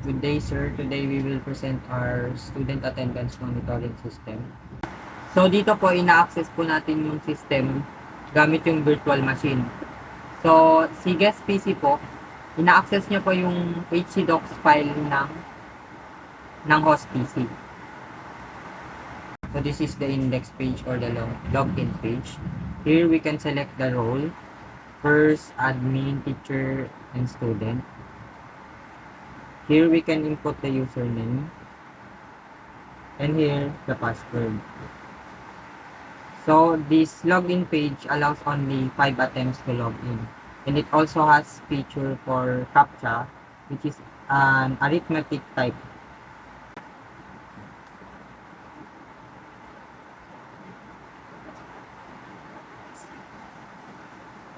Good day, sir. Today we will present our student attendance monitoring system. So dito po ina-access po natin yung system gamit yung virtual machine. So si guest PC po, ina-access niya po yung HCDocs file ng host PC. So this is the index page or the login page. Here we can select the role, first, admin, teacher, and student. Here we can input the username, and here the password. So this login page allows only 5 attempts to log in, and it also has feature for CAPTCHA, which is an arithmetic type.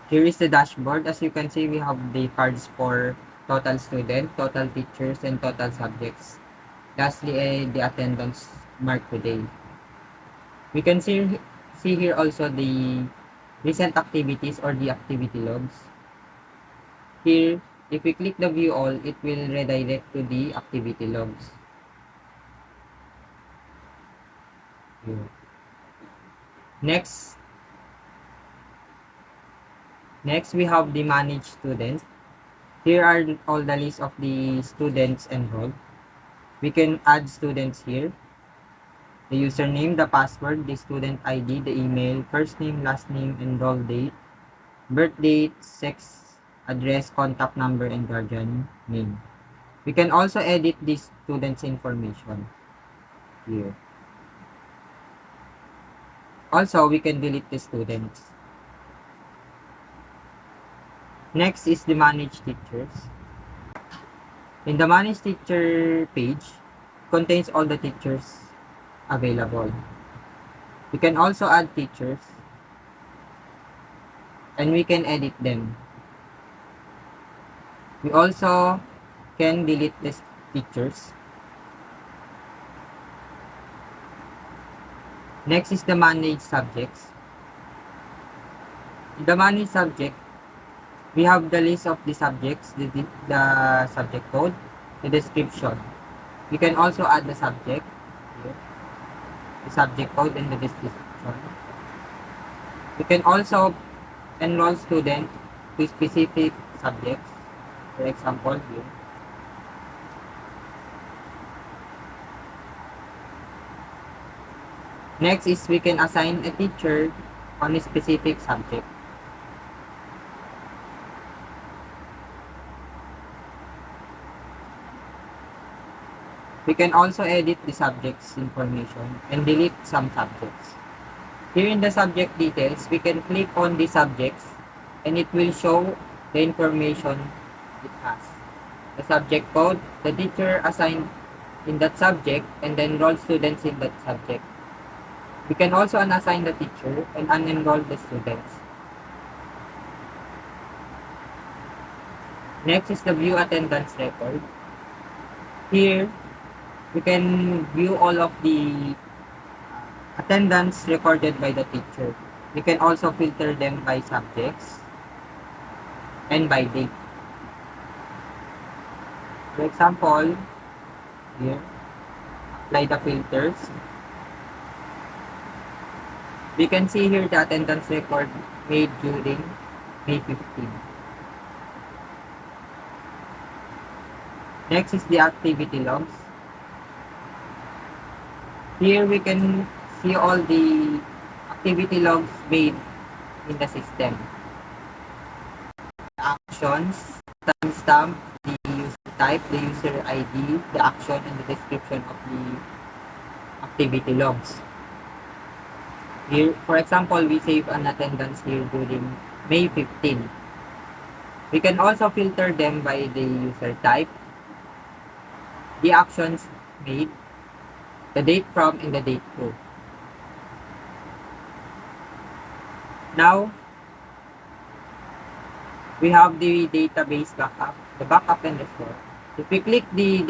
Here is the dashboard. As you can see, we have the cards for total student, total teachers, and total subjects. Lastly, the attendance marked today. We can see here also the recent activities or the activity logs. Here, if we click the view all, it will redirect to the activity logs. Here. Next, we have the manage students. Here are all the list of the students enrolled. We can add students here. The username, the password, the student ID, the email, first name, last name, enroll date, birth date, sex, address, contact number, and guardian name. We can also edit the student's information here. Also, we can delete the students. Next is the manage teachers. In the manage teacher page, contains all the teachers available. We can also add teachers, and we can edit them. We also can delete these teachers. Next is the manage subjects. In the manage subject, we have the list of the subjects, the subject code, the description. We can also add the subject here, the subject code, and the description. We can also enroll student to specific subjects. For example, here. Next is we can assign a teacher on a specific subject. We can also edit the subject's information and delete some subjects. Here in the subject details, we can click on the subjects and it will show the information it has. The subject code, the teacher assigned in that subject, and the enrolled students in that subject. We can also unassign the teacher and unenroll the students. Next is the view attendance record. Here, we can view all of the attendance recorded by the teacher. We can also filter them by subjects and by date. For example, here, apply the filters. We can see here the attendance record made during May 15. Next is the activity logs. Here we can see all the activity logs made in the system. The actions, timestamp, the user type, the user ID, the action, and the description of the activity logs. Here, for example, we save an attendance here during May 15. We can also filter them by the user type, the actions made, the date from, and the date to. Now, we have the database backup, the backup and restore. If we click the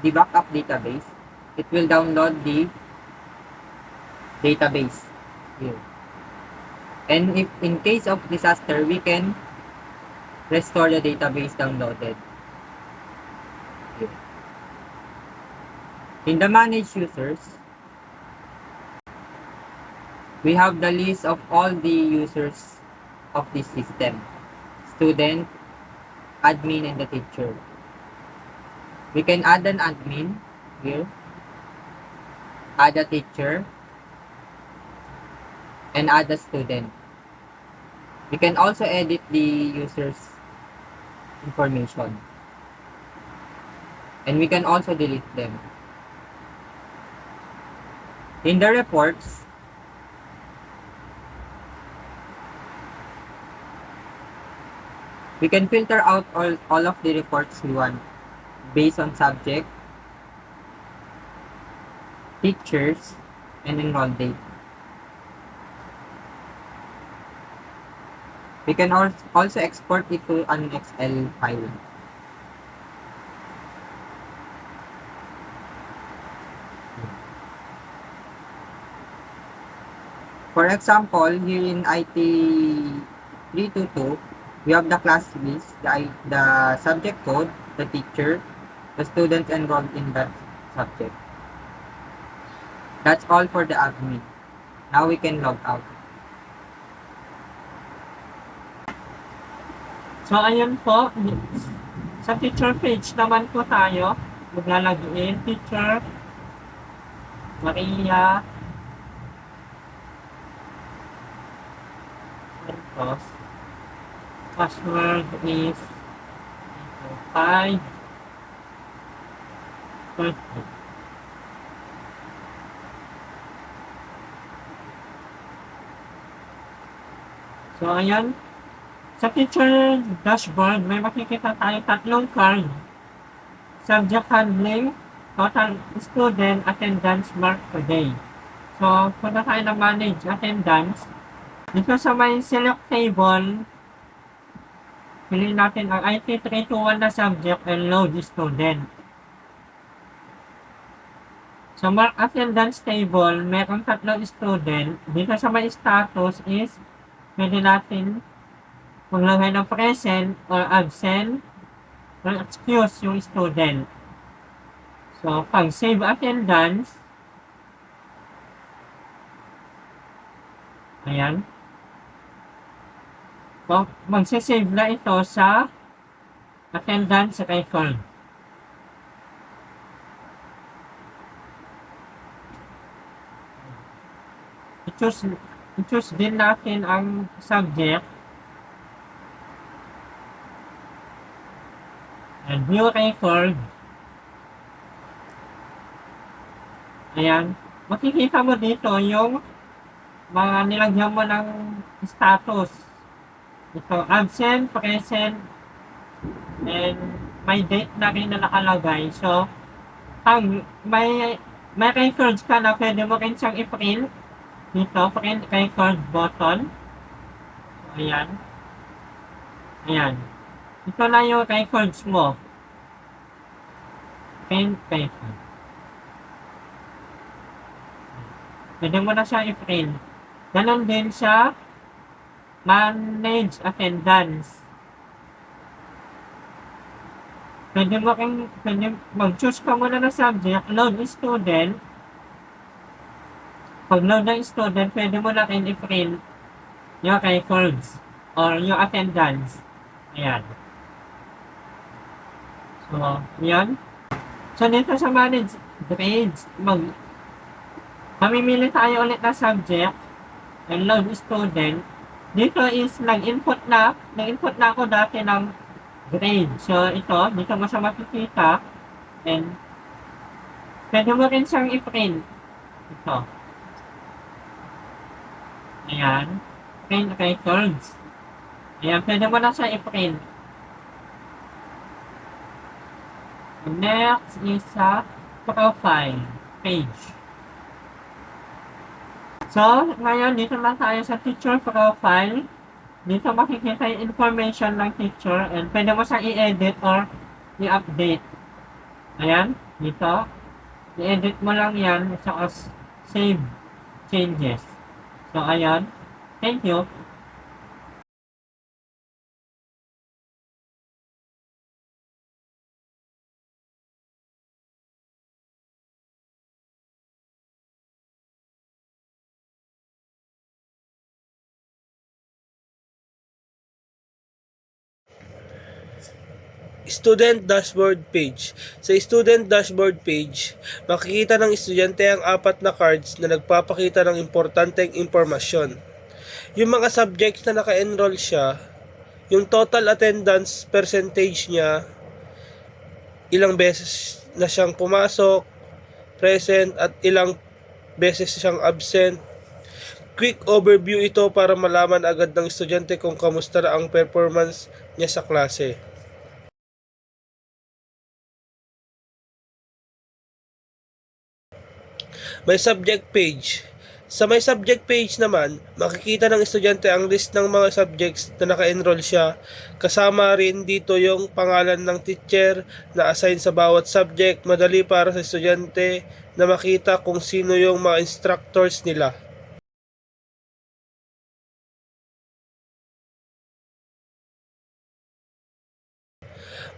backup database, it will download the database here. And if in case of disaster, we can restore the database downloaded. here. In the manage users, we have the list of all the users of this system. Student, admin, and the teacher. We can add an admin here, add a teacher, and add a student. We can also edit the user's information. And we can also delete them. In the reports, we can filter out all of the reports we want based on subject, teachers, and enroll date. We can also export it to an Excel file. For example, here in IT 322, we have the class list, the subject code, the teacher, the students enrolled in that subject. That's all for the admin. Now we can log out. So, ayun po. Sa teacher page naman po tayo. Maglalagin, teacher, Maria, Santos. Password is 5. So, ayan. Sa teacher dashboard, may makikita tayo tatlong card. Subject handling, total student attendance mark per day. So, punta tayo na manage attendance. Dito sa may select table, piliin natin ang IT 321 na subject and load student. Sa mark attendance table, meron tatlong student. Dito sa may status is, pwede natin maglagay ng present or absent or excuse yung student. So, pag save attendance, ayan. So, magsisave na ito sa attendance record. I-choose din natin ang subject. And view record. Ayan. Makikita mo dito yung mga nilagyan mo ng status. Ito, absent, present, and may date na rin na nakalagay. So, pag may records ka na pwede mo rin siyang i-print. Dito, print record button. Ayan. Ayan. Ito na yung records mo. Print record. Pwede mo na siya i-print. Ganon din sa manage attendance. Pwede mag-choose ka muna na subject, load student. Pag load ng student, pwede mo na rin i-print yung records or yung attendance. Ayan. So, yan. So, dito sa manage grades, mamimili tayo ulit na subject and load student. Dito is nag-input na ako dati ng grade. So, ito, dito mo siya makikita. And, pwede mo rin siyang i-print. Ito. Ayan. Print records. Ayan, pwede mo na siya i-print. Next is sa profile page. So, ngayon, dito na tayo sa teacher profile. Dito makikita yung information ng teacher and pwede mo siyang i-edit or i-update. Ayan, dito. I-edit mo lang yan at saka save changes. So, ayan. Thank you. Student Dashboard Page. Sa Student Dashboard Page, makikita ng estudyante ang 4 na cards na nagpapakita ng importanteng impormasyon. Yung mga subjects na naka-enroll siya, yung total attendance percentage niya, ilang beses na siyang pumasok, present, at ilang beses siyang absent. Quick overview ito para malaman agad ng estudyante kung kamusta na ang performance niya sa klase. May subject page. Sa may subject page naman, makikita ng estudyante ang list ng mga subjects na naka-enroll siya. Kasama rin dito yung pangalan ng teacher na assign sa bawat subject. Madali para sa estudyante na makita kung sino yung mga instructors nila.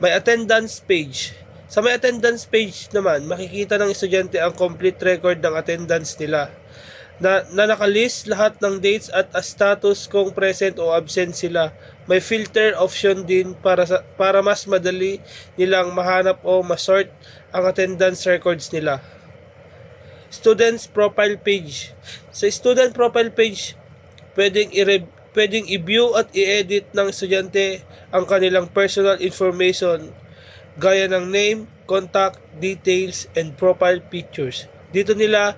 May attendance page. Sa may attendance page naman, makikita ng estudyante ang complete record ng attendance nila. Na nakalist lahat ng dates at status kung present o absent sila. May filter option din para mas madali nilang mahanap o masort ang attendance records nila. Students profile page. Sa student profile page, pwedeng i-view at i-edit ng estudyante ang kanilang personal information gaya ng name, contact details, and profile pictures. Dito nila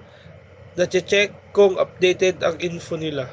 na-check kung updated ang info nila.